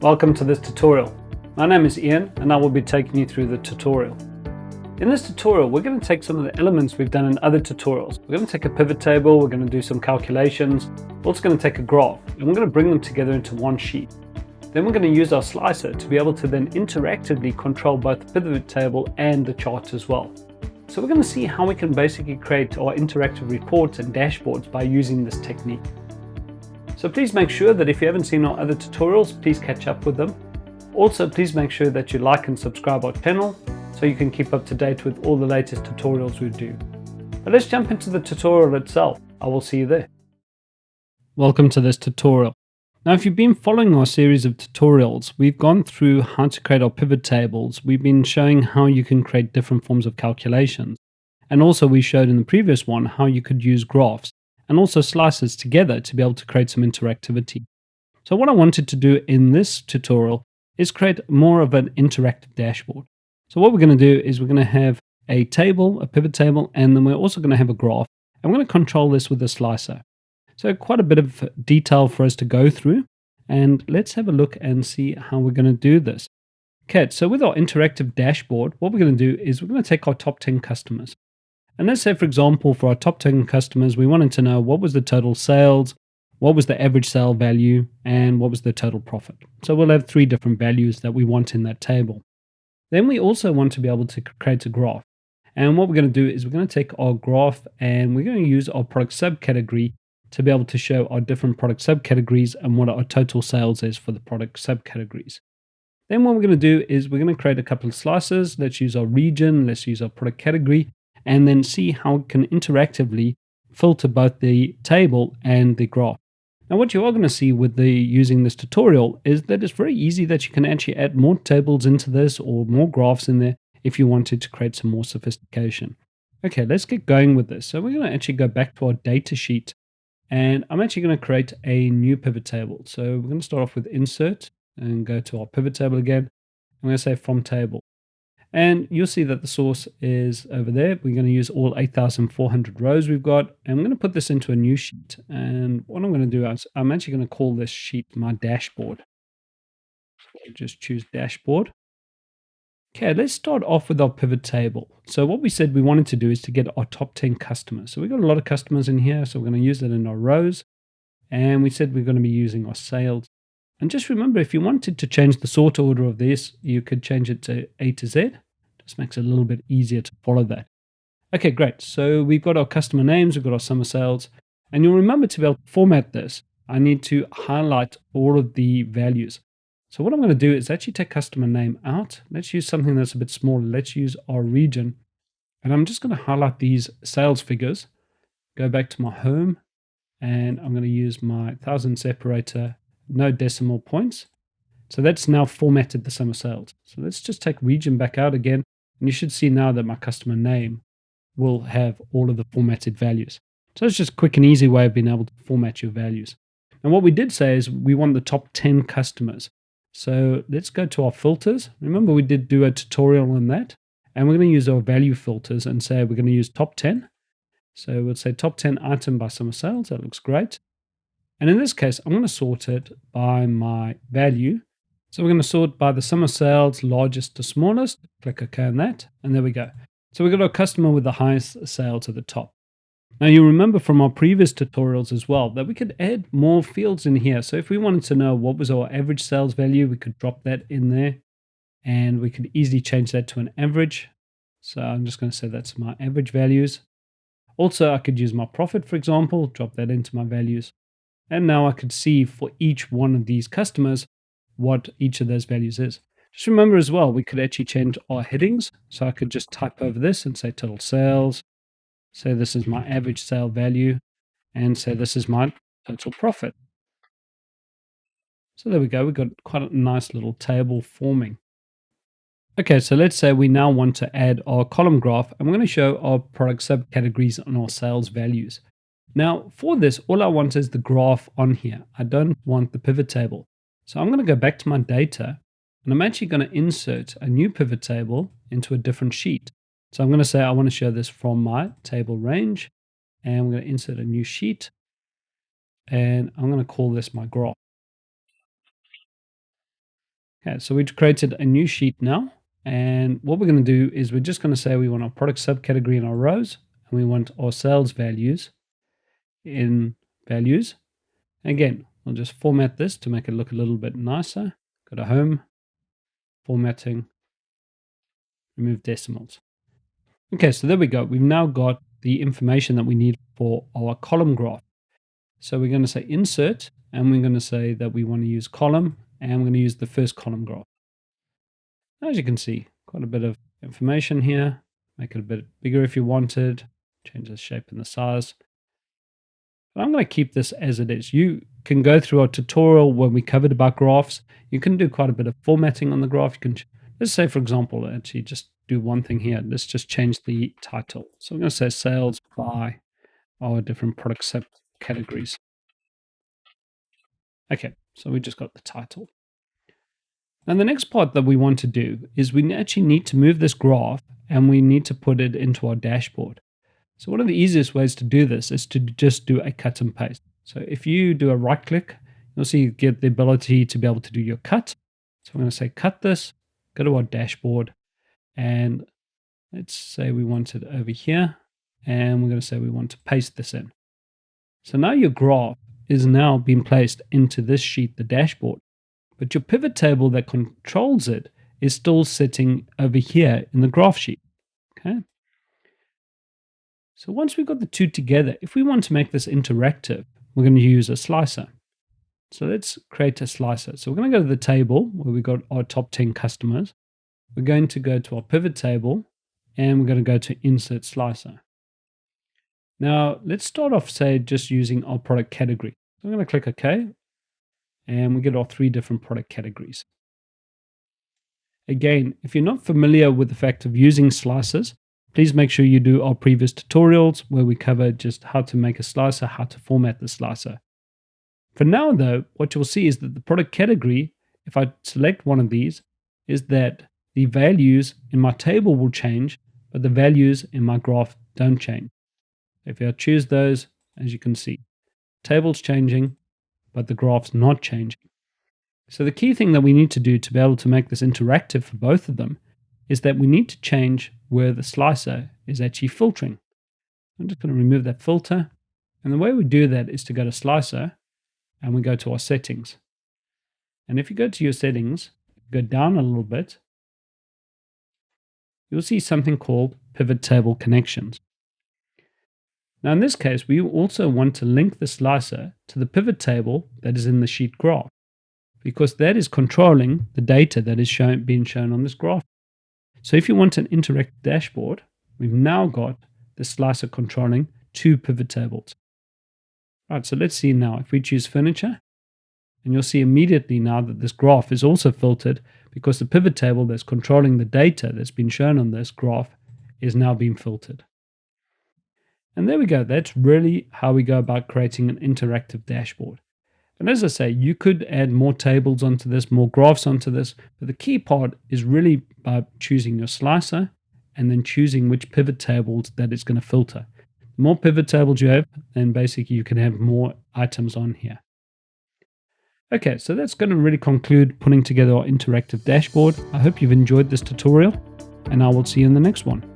Welcome to this tutorial. My name is Ian and I will be taking you through the tutorial. In this tutorial, we're going to take some of the elements we've done in other tutorials. We're going to take a pivot table, we're going to do some calculations, we're also going to take a graph, and we're going to bring them together into one sheet. Then we're going to use our slicer to be able to then interactively control both the pivot table and the chart as well. So we're going to see how we can basically create our interactive reports and dashboards by using this technique. So please make sure that if you haven't seen our other tutorials, please catch up with them. Also, please make sure that you like and subscribe our channel so you can keep up to date with all the latest tutorials we do. But let's jump into the tutorial itself. I will see you there. Welcome to this tutorial. Now, if you've been following our series of tutorials, we've gone through how to create our pivot tables. We've been showing how you can create different forms of calculations. And also we showed in the previous one how you could use graphs and also slices together to be able to create some interactivity. So what I wanted to do in this tutorial is create more of an interactive dashboard. So what we're going to do is we're going to have a table, a pivot table, and then we're also going to have a graph, and we're going to control this with a slicer. So quite a bit of detail for us to go through, and let's have a look and see how we're going to do this. Okay, so with our interactive dashboard, what we're going to do is we're going to take our top 10 customers. And let's say, for example, for our top 10 customers, we wanted to know what was the total sales, what was the average sale value, and what was the total profit. So we'll have three different values that we want in that table. Then we also want to be able to create a graph. And what we're going to do is we're going to take our graph and we're going to use our product subcategory to be able to show our different product subcategories and what our total sales is for the product subcategories. Then what we're going to do is we're going to create a couple of slices. Let's use our region, let's use our product category, and then see how we can interactively filter both the table and the graph. Now what you are going to see with using this tutorial is that it's very easy that you can actually add more tables into this or more graphs in there if you wanted to create some more sophistication. Okay, let's get going with this. So we're going to actually go back to our data sheet, and I'm actually going to create a new pivot table. So we're going to start off with insert and go to our pivot table again. I'm going to say from table. And you'll see that the source is over there. We're going to use all 8,400 rows we've got. And I'm going to put this into a new sheet. And what I'm going to do is I'm actually going to call this sheet my dashboard. So just choose dashboard. Okay, let's start off with our pivot table. So what we said we wanted to do is to get our top 10 customers. So we've got a lot of customers in here. So we're going to use that in our rows. And we said we're going to be using our sales. And just remember, if you wanted to change the sort order of this, you could change it to A to Z. Just makes it a little bit easier to follow that. Okay, great. So we've got our customer names, we've got our summer sales, and you'll remember to be able to format this, I need to highlight all of the values. So what I'm going to do is actually take customer name out. Let's use something that's a bit smaller. Let's use our region. And I'm just going to highlight these sales figures, go back to my home, and I'm going to use my 1000 separator, no decimal points. So that's now formatted the summer sales. So let's just take region back out again. And you should see now that my customer name will have all of the formatted values. So it's just a quick and easy way of being able to format your values. And what we did say is we want the top 10 customers. So let's go to our filters. Remember, we did do a tutorial on that. And we're going to use our value filters and say we're going to use top 10. So we'll say top 10 item by summer sales. That looks great. And in this case, I'm going to sort it by my value. So we're going to sort by the summer sales, largest to smallest. Click OK on that, and there we go. So we've got our customer with the highest sales at the top. Now you remember from our previous tutorials as well that we could add more fields in here. So if we wanted to know what was our average sales value, we could drop that in there, and we could easily change that to an average. So I'm just going to say that's my average values. Also, I could use my profit, for example, drop that into my values. And now I could see for each one of these customers what each of those values is. Just remember as well, we could actually change our headings. So I could just type over this and say total sales, say this is my average sale value, and say this is my total profit. So there we go, we've got quite a nice little table forming. Okay, so let's say we now want to add our column graph, and we're going to show our product subcategories and our sales values. Now for this, all I want is the graph on here. I don't want the pivot table. So I'm going to go back to my data, and I'm actually going to insert a new pivot table into a different sheet. So I'm going to say I want to show this from my table range, and we're going to insert a new sheet, and I'm going to call this my graph. Okay, so we've created a new sheet now. And what we're going to do is we're just going to say we want our product subcategory in our rows, and we want our sales values in values. Again, we'll just format this to make it look a little bit nicer. Go to home, formatting, remove decimals. Okay, so there we go. We've now got the information that we need for our column graph. So we're going to say insert, and we're going to say that we want to use column, and we're going to use the first column graph. As you can see, quite a bit of information here. Make it a bit bigger if you wanted. Change the shape and the size. But I'm going to keep this as it is. You can go through our tutorial when we covered about graphs. You can do quite a bit of formatting on the graph. You can, let's say, for example, actually just do one thing here. Let's just change the title. So I'm going to say sales by our different product subcategories. Okay, so we just got the title. And the next part that we want to do is we actually need to move this graph and we need to put it into our dashboard. So one of the easiest ways to do this is to just do a cut and paste. So if you do a right click, you'll see you get the ability to be able to do your cut. So I'm going to say cut this, go to our dashboard, and let's say we want it over here, and we're going to say we want to paste this in. So now your graph is now being placed into this sheet, the dashboard. But your pivot table that controls it is still sitting over here in the graph sheet. Okay. So once we've got the two together, if we want to make this interactive, we're going to use a slicer. So let's create a slicer. So we're going to go to the table where we've got our top 10 customers. We're going to go to our pivot table and we're going to go to insert slicer. Now let's start off, say, just using our product category. So I'm going to click OK. And we get our 3 different product categories. Again, if you're not familiar with the fact of using slicers, please make sure you do our previous tutorials where we cover just how to make a slicer, how to format the slicer. For now though, what you'll see is that the product category, if I select one of these, is that the values in my table will change, but the values in my graph don't change. If I choose those, as you can see, table's changing, but the graph's not changing. So the key thing that we need to do to be able to make this interactive for both of them is that we need to change where the slicer is actually filtering. I'm just going to remove that filter. And the way we do that is to go to slicer and we go to our settings. And if you go to your settings, go down a little bit, you'll see something called pivot table connections. Now in this case, we also want to link the slicer to the pivot table that is in the sheet graph, because that is controlling the data that is being shown on this graph. So if you want an interactive dashboard, we've now got the slicer controlling 2 pivot tables. Right, so let's see now. If we choose furniture, and you'll see immediately now that this graph is also filtered because the pivot table that's controlling the data that's been shown on this graph is now being filtered. And there we go. That's really how we go about creating an interactive dashboard. And as I say, you could add more tables onto this, more graphs onto this, but the key part is really about choosing your slicer and then choosing which pivot tables that it's going to filter. The more pivot tables you have, then basically you can have more items on here. Okay, so that's going to really conclude putting together our interactive dashboard. I hope you've enjoyed this tutorial, and I will see you in the next one.